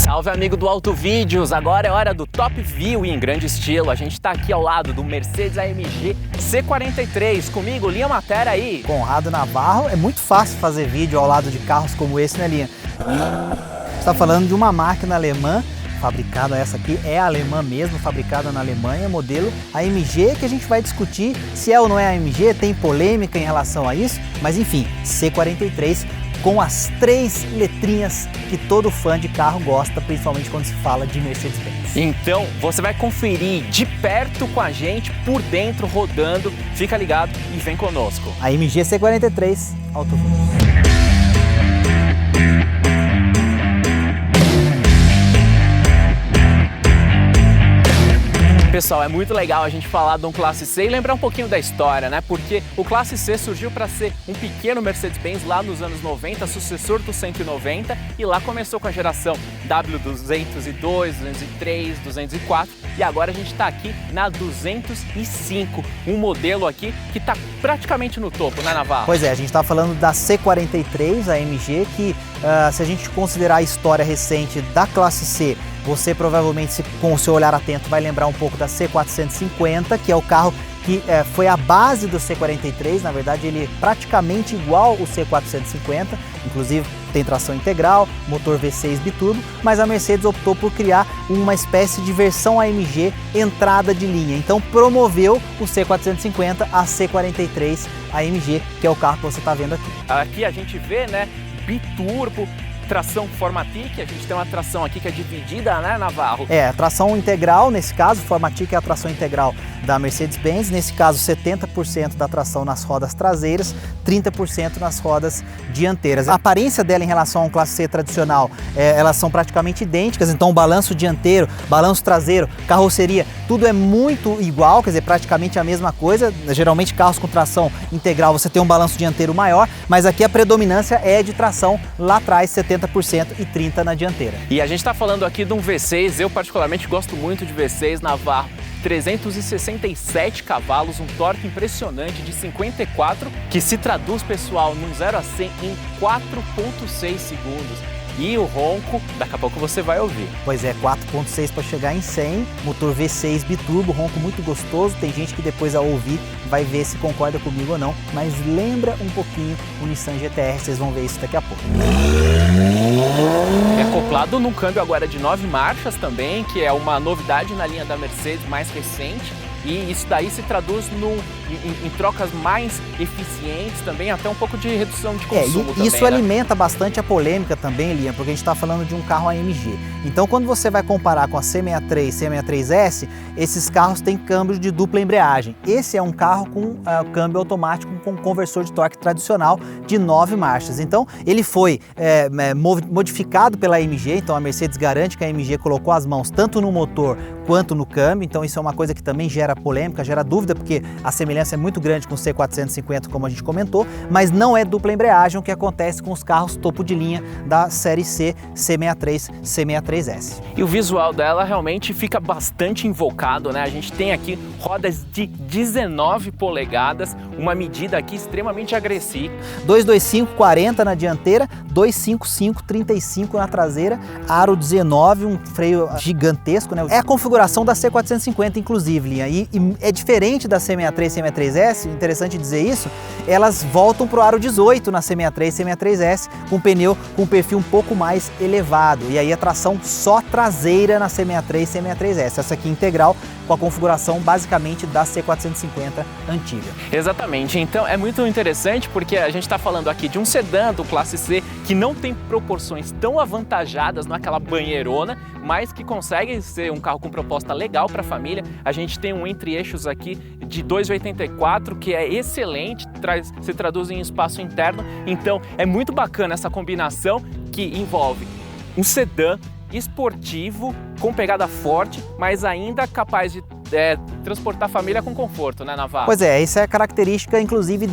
Salve, amigo do Auto Vídeos! Agora é hora do Top View e em grande estilo. A gente está aqui ao lado do Mercedes AMG C43. Comigo, Linha Matera aí. Conrado Navarro. É muito fácil fazer vídeo ao lado de carros como esse, né, Linha? Você está falando de uma máquina alemã, fabricada, essa aqui é alemã mesmo, fabricada na Alemanha, modelo AMG, que a gente vai discutir se é ou não é AMG, tem polêmica em relação a isso, mas enfim, C43 com as 3 letrinhas que todo fã de carro gosta, principalmente quando se fala de Mercedes-Benz. Então, você vai conferir de perto com a gente, por dentro, rodando. Fica ligado e vem conosco. AMG C43, Auto Vídeos. Pessoal, é muito legal a gente falar de um Classe C e lembrar um pouquinho da história, né? Porque o Classe C surgiu para ser um pequeno Mercedes-Benz lá nos anos 90, sucessor do 190, e lá começou com a geração W202, 203, 204, e agora a gente está aqui na 205, um modelo aqui que está praticamente no topo, né, Navarro? Pois é, a gente está falando da C43, a AMG, que se a gente considerar a história recente da Classe C, você provavelmente, com o seu olhar atento, vai lembrar um pouco da C450, que é o carro que foi a base do C43. Na verdade, ele é praticamente igual ao C450, inclusive tem tração integral, motor V6 biturbo, mas a Mercedes optou por criar uma espécie de versão AMG entrada de linha. Então promoveu o C450 a C43 AMG, que é o carro que você está vendo aqui. Aqui a gente vê, né, biturbo, tração Formatic, a gente tem uma tração aqui que é dividida, né, Navarro? É, tração integral, nesse caso, Formatic é a tração integral da Mercedes-Benz, nesse caso 70% da tração nas rodas traseiras, 30% nas rodas dianteiras. A aparência dela em relação a um Classe C tradicional, elas são praticamente idênticas, então o balanço dianteiro, balanço traseiro, carroceria, tudo é muito igual, quer dizer, praticamente a mesma coisa. Geralmente carros com tração integral você tem um balanço dianteiro maior, mas aqui a predominância é de tração lá atrás, 70% e 30% na dianteira. E a gente está falando aqui de um V6, eu particularmente gosto muito de V6, Navarro. 367 cavalos, um torque impressionante de 54, que se traduz, pessoal, num 0 a 100 em 4,6 segundos. E o ronco, daqui a pouco você vai ouvir. Pois é, 4.6 para chegar em 100, motor V6 biturbo, ronco muito gostoso. Tem gente que depois ao ouvir vai ver se concorda comigo ou não, mas lembra um pouquinho o Nissan GT-R, vocês vão ver isso daqui a pouco. É acoplado num câmbio agora de 9 marchas também, que é uma novidade na linha da Mercedes mais recente. E isso daí se traduz em trocas mais eficientes também, até um pouco de redução de consumo também, isso, né? Alimenta bastante a polêmica também, Liam, porque a gente está falando de um carro AMG. Então, quando você vai comparar com a C63 e C63S, esses carros têm câmbio de dupla embreagem. Esse é um carro com câmbio automático com conversor de torque tradicional de 9 marchas. Então, ele foi modificado pela AMG, então a Mercedes garante que a AMG colocou as mãos tanto no motor quanto no câmbio, então isso é uma coisa que também gera polêmica, gera dúvida, porque a semelhança é muito grande com o C450, como a gente comentou, mas não é dupla embreagem, o que acontece com os carros topo de linha da série C, C63, C63S. E o visual dela realmente fica bastante invocado, né? A gente tem aqui rodas de 19 polegadas, uma medida aqui extremamente agressiva. 225/40 na dianteira, 255/35 na traseira, aro 19, um freio gigantesco, né? É a configuração da C450, inclusive, Linha, e é diferente da C63 e C63S, interessante dizer isso, elas voltam para o aro 18 na C63 e C63S, com pneu com um perfil um pouco mais elevado, e aí a tração só traseira na C63 e C63S, essa aqui integral, com a configuração basicamente da C450 antiga. Exatamente, então é muito interessante porque a gente está falando aqui de um sedã do Classe C que não tem proporções tão avantajadas naquela banheirona, mas que consegue ser um carro com proposta legal para a família. A gente tem um entre-eixos aqui de 2,84 que é excelente, se traduz em espaço interno, então é muito bacana essa combinação que envolve um sedã esportivo, com pegada forte, mas ainda capaz de transportar a família com conforto, né, Navarro? Pois é, essa é a característica, inclusive,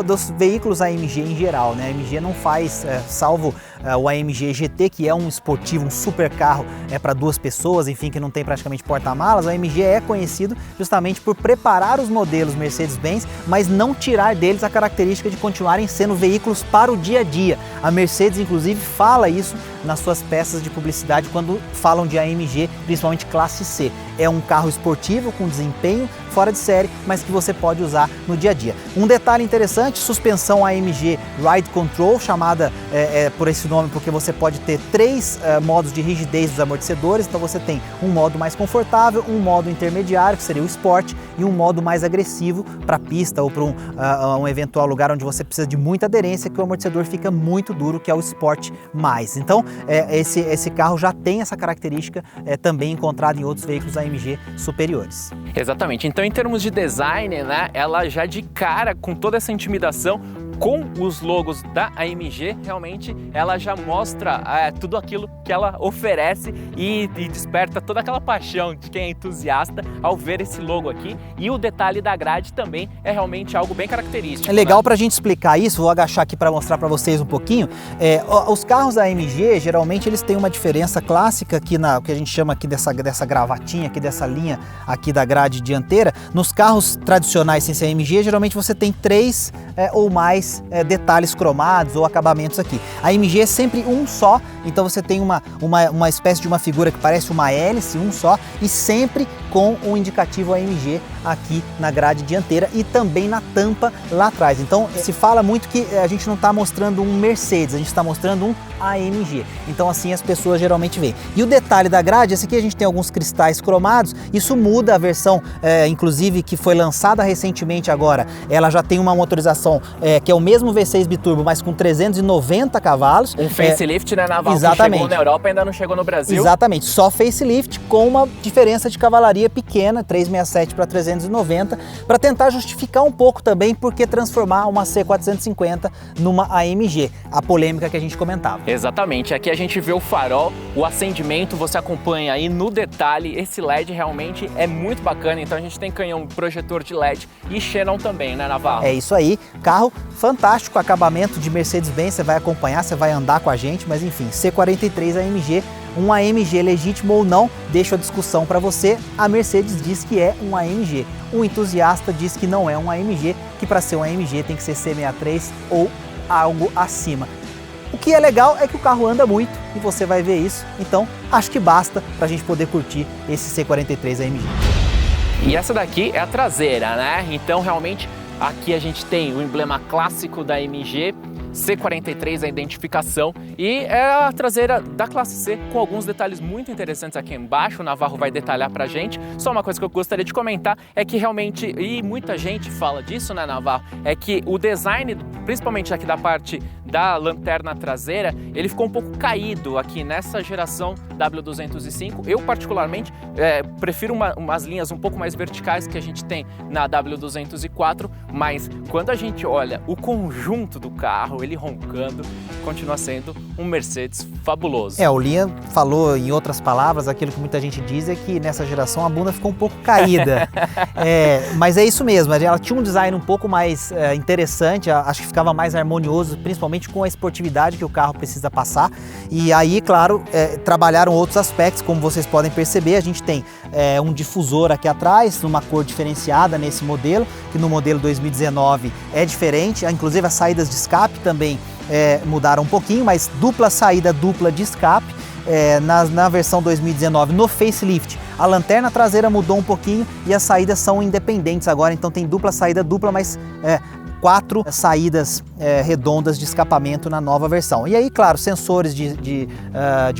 dos veículos AMG em geral, né? A AMG não faz, salvo o AMG GT, que é um esportivo, um super carro para duas pessoas, enfim, que não tem praticamente porta-malas. O AMG é conhecido justamente por preparar os modelos Mercedes-Benz, mas não tirar deles a característica de continuarem sendo veículos para o dia a dia. A Mercedes, inclusive, fala isso nas suas peças de publicidade quando falam de AMG, principalmente classe C. É um carro esportivo com desempenho fora de série, mas que você pode usar no dia a dia. Um detalhe interessante, suspensão AMG Ride Control, chamada por esse nome porque você pode ter três modos de rigidez dos amortecedores. Então você tem um modo mais confortável, um modo intermediário, que seria o Sport, e um modo mais agressivo para pista ou para um eventual lugar onde você precisa de muita aderência, que o amortecedor fica muito duro, que é o Sport+. Então esse carro já tem essa característica também encontrada em outros veículos AMG superiores. Exatamente. Então, em termos de design, né, ela já de cara, com toda essa intimidação, com os logos da AMG, realmente ela já mostra tudo aquilo que ela oferece e desperta toda aquela paixão de quem é entusiasta ao ver esse logo aqui. E o detalhe da grade também é realmente algo bem característico. É legal, né? Para a gente explicar isso, vou agachar aqui para mostrar para vocês um pouquinho. Os carros da AMG, geralmente eles têm uma diferença clássica aqui o que a gente chama aqui dessa gravatinha, aqui dessa linha aqui da grade dianteira. Nos carros tradicionais sem ser AMG, geralmente você tem três ou mais detalhes cromados ou acabamentos aqui. A AMG é sempre um só, então você tem uma espécie de uma figura que parece uma hélice, um só, e sempre com o indicativo AMG aqui na grade dianteira e também na tampa lá atrás. Então se fala muito que a gente não está mostrando um Mercedes, a gente está mostrando um AMG. Então assim as pessoas geralmente veem. E o detalhe da grade, esse aqui a gente tem alguns cristais cromados, isso muda a versão, inclusive que foi lançada recentemente agora, ela já tem uma motorização que é o mesmo V6 biturbo, mas com 390 cavalos. Um facelift, né, Naval? Exatamente. Que chegou na Europa e ainda não chegou no Brasil. Exatamente, só facelift com uma diferença de cavalaria pequena, 367 para 390, para tentar justificar um pouco também porque transformar uma C450 numa AMG, a polêmica que a gente comentava. Exatamente, aqui a gente vê o farol, o acendimento, você acompanha aí no detalhe, esse LED realmente é muito bacana, então a gente tem canhão projetor de LED e xenon também, né, Naval? É isso aí, carro fantástico, acabamento de Mercedes-Benz, você vai acompanhar, você vai andar com a gente, mas enfim, C43 AMG, um AMG legítimo ou não, deixo a discussão para você. A Mercedes diz que é um AMG, o entusiasta diz que não é um AMG, que para ser um AMG tem que ser C63 ou algo acima. O que é legal é que o carro anda muito e você vai ver isso, então acho que basta para a gente poder curtir esse C43 AMG. E essa daqui é a traseira, né? Então realmente aqui a gente tem o emblema clássico da AMG, C43 a identificação, e é a traseira da classe C com alguns detalhes muito interessantes aqui embaixo. O Navarro vai detalhar pra gente. Só uma coisa que eu gostaria de comentar é que realmente, e muita gente fala disso, né, Navarro, é que o design, principalmente aqui da parte da lanterna traseira, ele ficou um pouco caído aqui nessa geração W205. Eu particularmente prefiro umas linhas um pouco mais verticais que a gente tem na W204, mas quando a gente olha o conjunto do carro, ele roncando, continua sendo um Mercedes fabuloso. O Linha falou, em outras palavras, aquilo que muita gente diz é que nessa geração a bunda ficou um pouco caída. Mas é isso mesmo, ela tinha um design um pouco mais interessante, acho que ficava mais harmonioso, principalmente com a esportividade que o carro precisa passar. E aí, claro, trabalharam outros aspectos, como vocês podem perceber, a gente tem um difusor aqui atrás, numa cor diferenciada nesse modelo, que no modelo 2019 é diferente, inclusive as saídas de escape também mudaram um pouquinho, mas dupla saída, dupla de escape. Na versão 2019, no facelift, a lanterna traseira mudou um pouquinho e as saídas são independentes agora, então tem dupla saída dupla, mas 4 saídas redondas de escapamento na nova versão. E aí, claro, sensores de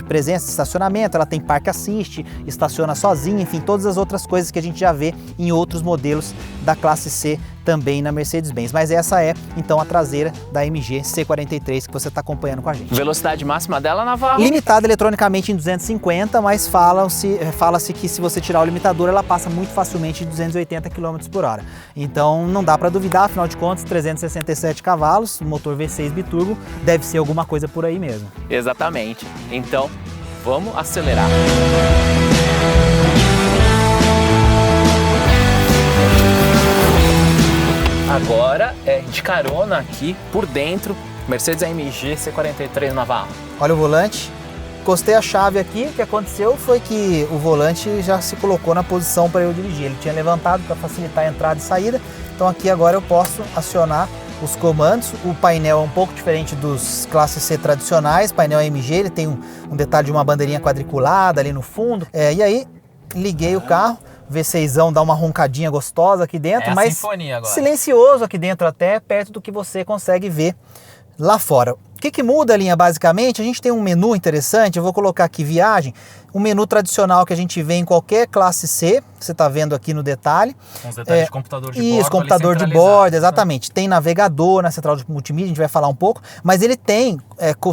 presença de estacionamento, ela tem Park Assist, estaciona sozinha, enfim, todas as outras coisas que a gente já vê em outros modelos da classe C também na Mercedes-Benz. Mas essa é, então, a traseira da AMG C43 que você está acompanhando com a gente. Velocidade máxima dela, Navarro? Limitada eletronicamente em 250, mas fala-se que se você tirar o limitador, ela passa muito facilmente de 280 km por hora. Então não dá para duvidar, afinal de contas, 367 cavalos, motor V6 biturbo, deve ser alguma coisa por aí mesmo. Exatamente. Então, vamos acelerar. Agora de carona aqui por dentro Mercedes AMG C43 Navarro. Olha o volante. Encostei a chave aqui, o que aconteceu foi que o volante já se colocou na posição para eu dirigir. Ele tinha levantado para facilitar a entrada e saída, então aqui agora eu posso acionar os comandos. O painel é um pouco diferente dos Classe C tradicionais, painel AMG, ele tem um detalhe de uma bandeirinha quadriculada ali no fundo. E aí, liguei o carro, V6ão dá uma roncadinha gostosa aqui dentro, mas silencioso aqui dentro até, perto do que você consegue ver lá fora. O que muda a linha basicamente? A gente tem um menu interessante, eu vou colocar aqui viagem, um menu tradicional que a gente vê em qualquer classe C, você está vendo aqui no detalhe. Com os detalhes de computador de bordo. Isso, computador de bordo, exatamente. Tem navegador na central de multimídia, a gente vai falar um pouco, mas ele tem,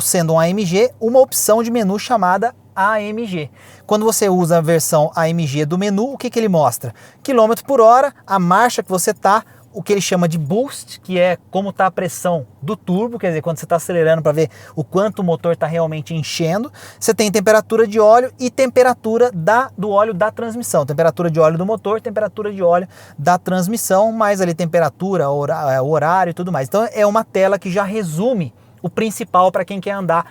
sendo um AMG, uma opção de menu chamada AMG. Quando você usa a versão AMG do menu, o que ele mostra? Quilômetro por hora, a marcha que você está, o que ele chama de boost, que é como está a pressão do turbo, quer dizer, quando você está acelerando para ver o quanto o motor está realmente enchendo. Você tem temperatura de óleo e temperatura do óleo da transmissão. Temperatura de óleo do motor, temperatura de óleo da transmissão, mais ali temperatura, horário e tudo mais. Então é uma tela que já resume o principal para quem quer andar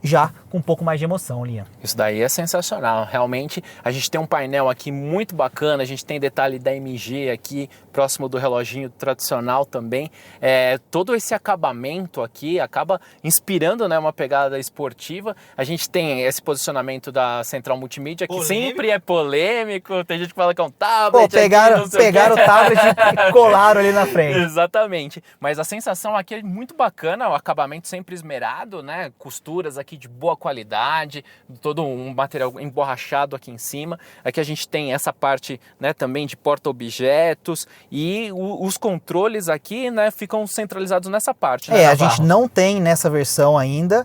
já com um pouco mais de emoção, Liam. Isso daí é sensacional. Realmente, a gente tem um painel aqui muito bacana, a gente tem detalhe da MG aqui, próximo do reloginho tradicional também. Todo esse acabamento aqui acaba inspirando, né, uma pegada esportiva. A gente tem esse posicionamento da central multimídia, que sempre é polêmico. Tem gente que fala que é um tablet. Pô, pegaram o tablet e colaram ali na frente. Exatamente. Mas a sensação aqui é muito bacana, o acabamento sempre esmerado, né? Costuras aqui de boa qualidade, todo um material emborrachado aqui em cima. Aqui a gente tem essa parte, né, também de porta-objetos, e os controles aqui, né, ficam centralizados nessa parte. Né, a gente não tem nessa versão ainda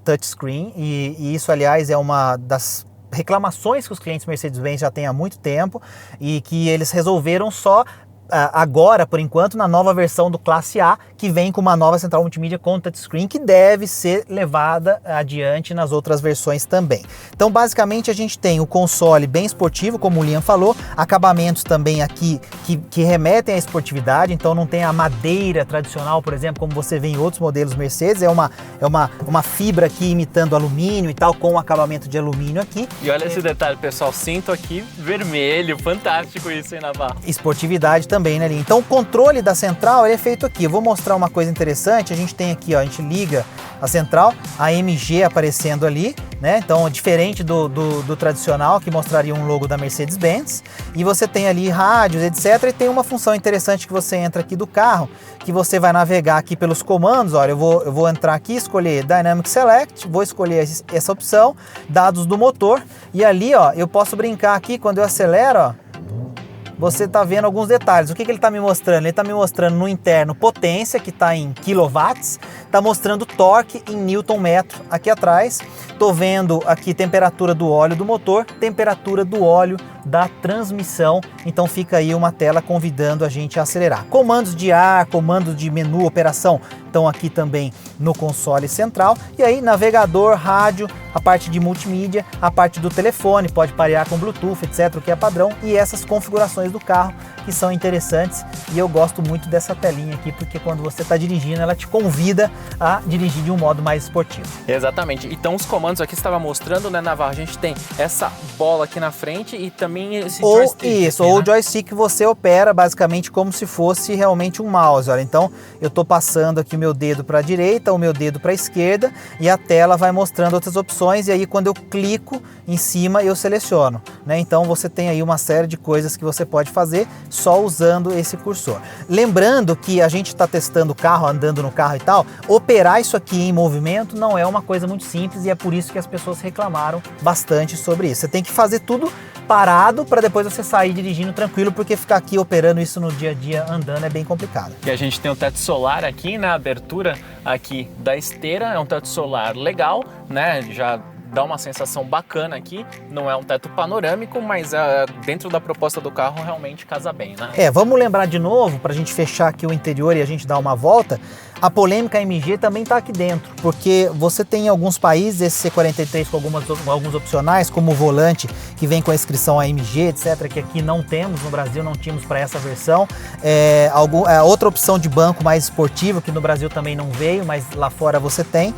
touchscreen, e isso, aliás, é uma das reclamações que os clientes Mercedes-Benz já têm há muito tempo e que eles resolveram só agora, por enquanto, na nova versão do Classe A, que vem com uma nova central multimídia com touchscreen, que deve ser levada adiante nas outras versões também. Então, basicamente, a gente tem o console bem esportivo, como o Liam falou, acabamentos também aqui que remetem à esportividade, então não tem a madeira tradicional, por exemplo, como você vê em outros modelos Mercedes, é uma fibra aqui imitando alumínio e tal, com um acabamento de alumínio aqui. E olha esse detalhe, pessoal, cinto aqui vermelho, fantástico isso, hein, Navarro? Esportividade também, né, Liam? Então, o controle da central ele é feito aqui. Eu vou mostrar uma coisa interessante, a gente tem aqui, ó, a gente liga a central, a AMG aparecendo ali, né? Então, diferente do tradicional, que mostraria um logo da Mercedes-Benz, e você tem ali rádios, etc, e tem uma função interessante que você entra aqui do carro, que você vai navegar aqui pelos comandos. Olha, eu vou entrar aqui, escolher Dynamic Select, vou escolher essa opção, dados do motor, e ali, ó, eu posso brincar aqui, quando eu acelero, ó, você está vendo alguns detalhes. O que ele está me mostrando? Ele está me mostrando no interno potência, que está em quilowatts, está mostrando torque em newton-metro aqui atrás. Estou vendo aqui temperatura do óleo do motor, temperatura do óleo da transmissão. Então fica aí uma tela convidando a gente a acelerar. Comandos de ar, comandos de menu, operação, estão aqui também no console central. E aí navegador, rádio, a parte de multimídia, a parte do telefone, pode parear com Bluetooth, etc, o que é padrão, e essas configurações do carro que são interessantes. E eu gosto muito dessa telinha aqui, porque quando você está dirigindo, ela te convida a dirigir de um modo mais esportivo. Exatamente. Então os comandos aqui você estava mostrando, né, Navarro? A gente tem essa bola aqui na frente e também esse joystick. Isso, ou o joystick que você opera basicamente como se fosse realmente um mouse. Olha, então eu estou passando aqui o meu dedo para a direita, o meu dedo para a esquerda, e a tela vai mostrando outras opções, e aí quando eu clico em cima eu seleciono, né? Então você tem aí uma série de coisas que você pode fazer só usando esse cursor. Lembrando que a gente está testando o carro, andando no carro e tal, operar isso aqui em movimento não é uma coisa muito simples, e é por isso que as pessoas reclamaram bastante sobre isso. Você tem que fazer tudo parado para depois você sair dirigindo tranquilo, porque ficar aqui operando isso no dia a dia andando é bem complicado. E a gente tem o teto solar aqui na abertura aqui da esteira, é um teto solar legal, né? Já dá uma sensação bacana aqui. Não é um teto panorâmico, mas dentro da proposta do carro realmente casa bem, né? Vamos lembrar de novo, para a gente fechar aqui o interior e a gente dar uma volta, a polêmica AMG também está aqui dentro, porque você tem em alguns países esse C43 com alguns opcionais, como o volante, que vem com a inscrição AMG, etc., que aqui não temos, no Brasil não tínhamos para essa versão. Outra opção de banco mais esportivo, que no Brasil também não veio, mas lá fora você tem.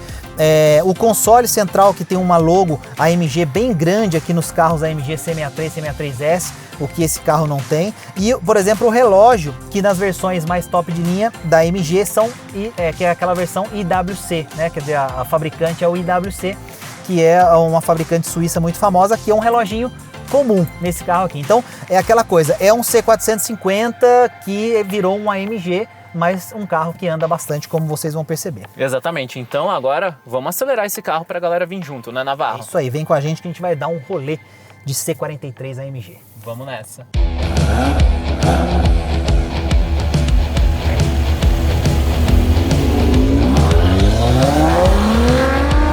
O console central, que tem uma logo AMG bem grande aqui nos carros AMG C63, C63S, o que esse carro não tem. E, por exemplo, o relógio, que nas versões mais top de linha da AMG que é aquela versão IWC, né? Quer dizer, a fabricante é o IWC, que é uma fabricante suíça muito famosa, que é um reloginho comum nesse carro aqui. Então, é aquela coisa, é um C450 que virou um AMG, mas um carro que anda bastante, como vocês vão perceber. Exatamente. Então, agora, vamos acelerar esse carro para a galera vir junto, né, Navarro? É isso aí, vem com a gente que a gente vai dar um rolê de C43 AMG. Vamos nessa.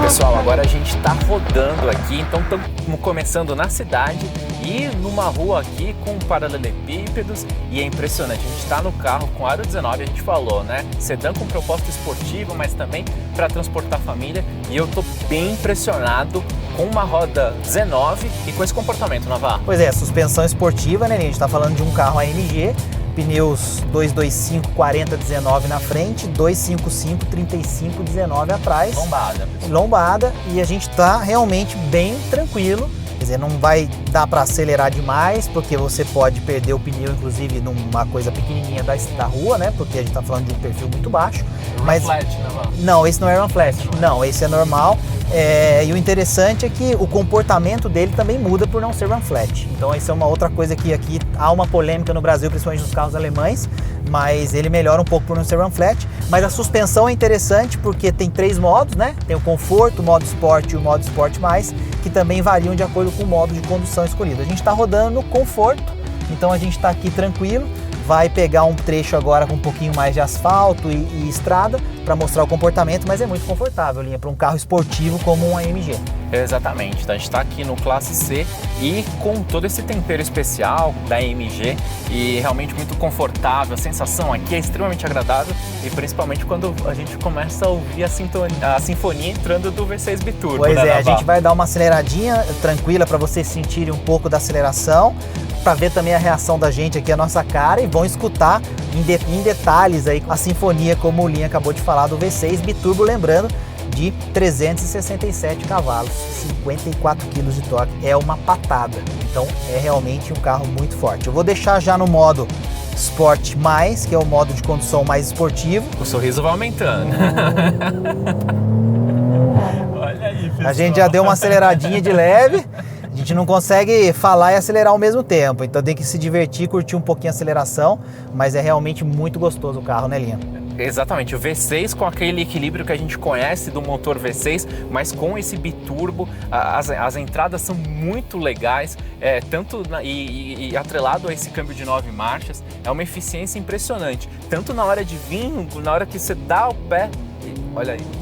Pessoal, agora a gente está rodando aqui, então estamos começando na cidade e numa rua aqui com paralelepípedos, e é impressionante, a gente está no carro com aro 19, a gente falou, né? Sedã com proposta esportiva, mas também para transportar a família, e eu tô bem impressionado com uma roda 19 e com esse comportamento, Navarro. Pois é, suspensão esportiva, né? A gente está falando de um carro AMG, pneus 225 40/19 na frente, 255 35/19 atrás. Lombada, e a gente tá realmente bem tranquilo. Quer dizer, não vai dar para acelerar demais, porque você pode perder o pneu, inclusive numa coisa pequenininha da rua, né? Porque a gente tá falando de um perfil muito baixo. Mas flat, né? Não, esse não é run flat. Não, esse é normal. E o interessante é que o comportamento dele também muda por não ser run flat. Então isso é uma outra coisa que aqui há uma polêmica no Brasil, principalmente nos carros alemães, mas ele melhora um pouco por não ser run flat. Mas a suspensão é interessante porque tem 3 modos, né? Tem o conforto, o modo Sport e o modo Sport+, que também variam de acordo com o modo de condução escolhido. A gente está rodando no conforto, então a gente está aqui tranquilo. Vai pegar um trecho agora com um pouquinho mais de asfalto e estrada para mostrar o comportamento, mas é muito confortável, linha, para um carro esportivo como um AMG. Exatamente, então a gente está aqui no Classe C e com todo esse tempero especial da AMG e realmente muito confortável, a sensação aqui é extremamente agradável e principalmente quando a gente começa a ouvir a sinfonia entrando do V6 Biturbo. Pois né, a gente vai dar uma aceleradinha tranquila para vocês sentirem um pouco da aceleração, para ver também a reação da gente aqui, a nossa cara, e vão escutar em detalhes aí a sinfonia, como o Linha acabou de falar, do V6 Biturbo, lembrando, de 367 cavalos, 54 kg de torque, é uma patada, então é realmente um carro muito forte. Eu vou deixar já no modo Sport+, que é o modo de condução mais esportivo. O sorriso vai aumentando. Olha aí, pessoal. A gente já deu uma aceleradinha de leve. A gente não consegue falar e acelerar ao mesmo tempo, então tem que se divertir, curtir um pouquinho a aceleração, mas é realmente muito gostoso o carro, né, Linha? Exatamente, o V6 com aquele equilíbrio que a gente conhece do motor V6, mas com esse biturbo, as entradas são muito legais, e atrelado a esse câmbio de 9 marchas, é uma eficiência impressionante, tanto na hora de vir, na hora que você dá o pé, olha aí.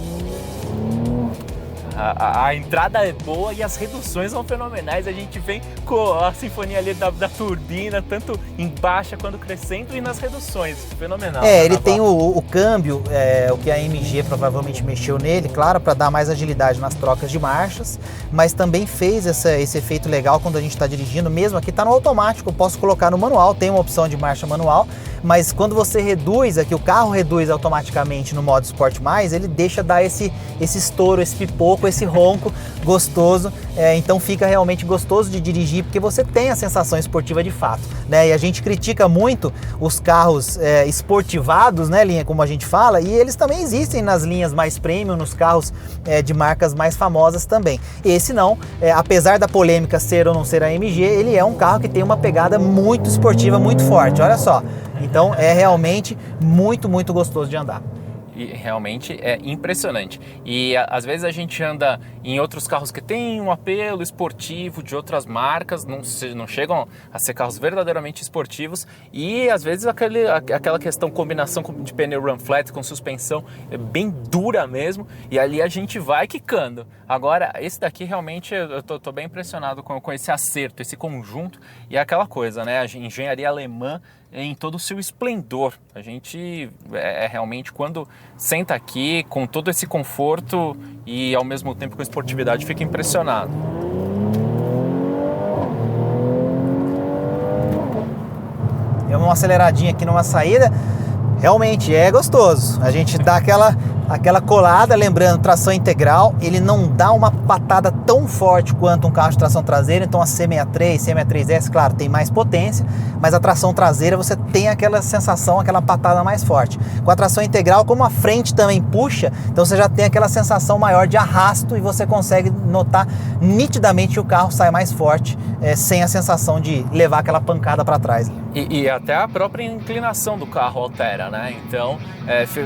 A entrada é boa e as reduções são fenomenais. A gente vem com a sinfonia ali da turbina, tanto em baixa quanto crescendo, e nas reduções. Fenomenal. Ele tem o câmbio, o que a AMG provavelmente mexeu nele, claro, para dar mais agilidade nas trocas de marchas, mas também fez esse efeito legal quando a gente está dirigindo. Mesmo aqui está no automático, eu posso colocar no manual, tem uma opção de marcha manual, mas quando você reduz aqui, o carro reduz automaticamente no modo Sport+, ele deixa dar esse estouro, esse pipoco, esse ronco gostoso, então fica realmente gostoso de dirigir, porque você tem a sensação esportiva de fato, né? E a gente critica muito os carros esportivados, né, Linha, como a gente fala, e eles também existem nas linhas mais premium, nos carros de marcas mais famosas também. Esse não, apesar da polêmica ser ou não ser a AMG, ele é um carro que tem uma pegada muito esportiva, muito forte, olha só. Então é realmente muito, muito gostoso de andar. e realmente é impressionante. E às vezes a gente anda em outros carros que têm um apelo esportivo de outras marcas, não chegam a ser carros verdadeiramente esportivos, e às vezes aquela questão, combinação de pneu run flat com suspensão bem dura mesmo, e ali a gente vai quicando. Agora, esse daqui realmente eu tô bem impressionado com esse acerto, esse conjunto, e é aquela coisa, né? A engenharia alemã em todo o seu esplendor. A gente realmente, quando senta aqui com todo esse conforto e ao mesmo tempo com esportividade, fica impressionado. É uma aceleradinha aqui numa saída, realmente é gostoso. A gente dá aquela colada, lembrando, tração integral, ele não dá uma patada tão forte quanto um carro de tração traseira, então a C63, C63S, claro, tem mais potência, mas a tração traseira você tem aquela sensação, aquela patada mais forte. Com a tração integral, como a frente também puxa, então você já tem aquela sensação maior de arrasto e você consegue notar nitidamente que o carro sai mais forte, sem a sensação de levar aquela pancada para trás. E até a própria inclinação do carro altera, né? Então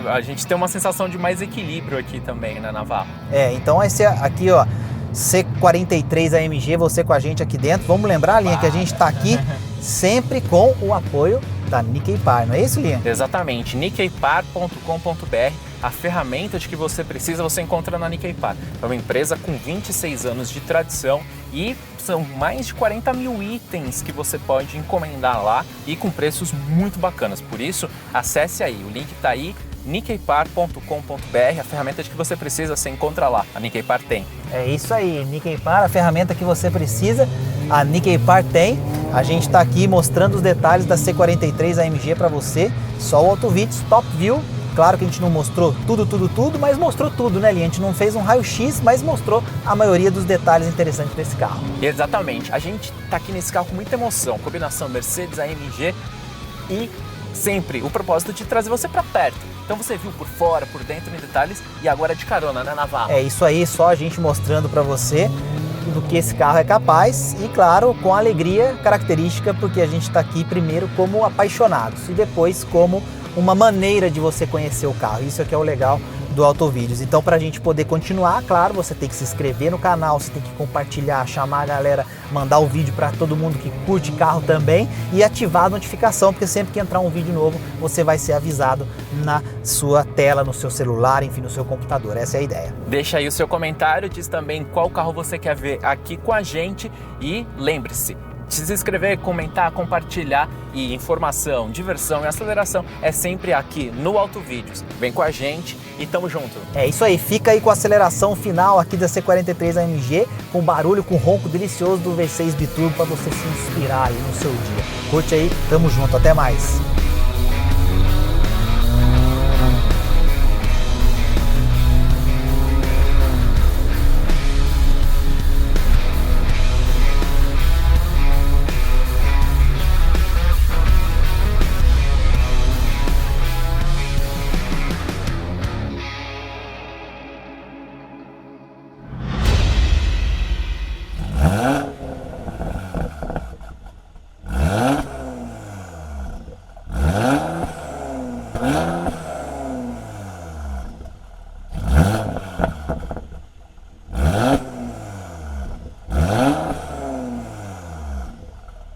a gente tem uma sensação de mais equilíbrio aqui também, né, Navarro? Então esse aqui, ó, C43 AMG, você com a gente aqui dentro. Vamos lembrar, Linha, que a gente está aqui sempre com o apoio da Nikkei Par, não é isso, Linha? Exatamente, nikkeipar.com.br. A ferramenta de que você precisa você encontra na Nikkei Par. É uma empresa com 26 anos de tradição e são mais de 40 mil itens que você pode encomendar lá e com preços muito bacanas. Por isso, acesse aí, o link está aí, nikkeipar.com.br, a ferramenta de que você precisa você encontra lá. A Nikkei Par tem. É isso aí, Nikkei Par, a ferramenta que você precisa, a Nikkei Par tem. A gente está aqui mostrando os detalhes da C43 AMG para você, só o AutoVideos Top View. Claro que a gente não mostrou tudo, mas mostrou tudo, né, Linha? A gente não fez um raio-x, mas mostrou a maioria dos detalhes interessantes desse carro. Exatamente. A gente tá aqui nesse carro com muita emoção. Combinação Mercedes AMG e sempre o propósito de trazer você para perto. Então você viu por fora, por dentro, em detalhes, e agora de carona, né, Navarro? É isso aí, só a gente mostrando para você do que esse carro é capaz e, claro, com alegria característica, porque a gente está aqui primeiro como apaixonados e depois como uma maneira de você conhecer o carro. Isso é que é o legal do AutoVideos. Então, para a gente poder continuar, claro, você tem que se inscrever no canal, você tem que compartilhar, chamar a galera, mandar o vídeo para todo mundo que curte carro também e ativar a notificação, porque sempre que entrar um vídeo novo, você vai ser avisado na sua tela, no seu celular, enfim, no seu computador. Essa é a ideia. Deixa aí o seu comentário, diz também qual carro você quer ver aqui com a gente e lembre-se, se inscrever, comentar, compartilhar e informação, diversão e aceleração é sempre aqui no AutoVideos. Vem com a gente e tamo junto. É isso aí, fica aí com a aceleração final aqui da C43 AMG, com barulho, com ronco delicioso do V6 Biturbo para você se inspirar aí no seu dia. Curte aí, tamo junto, até mais.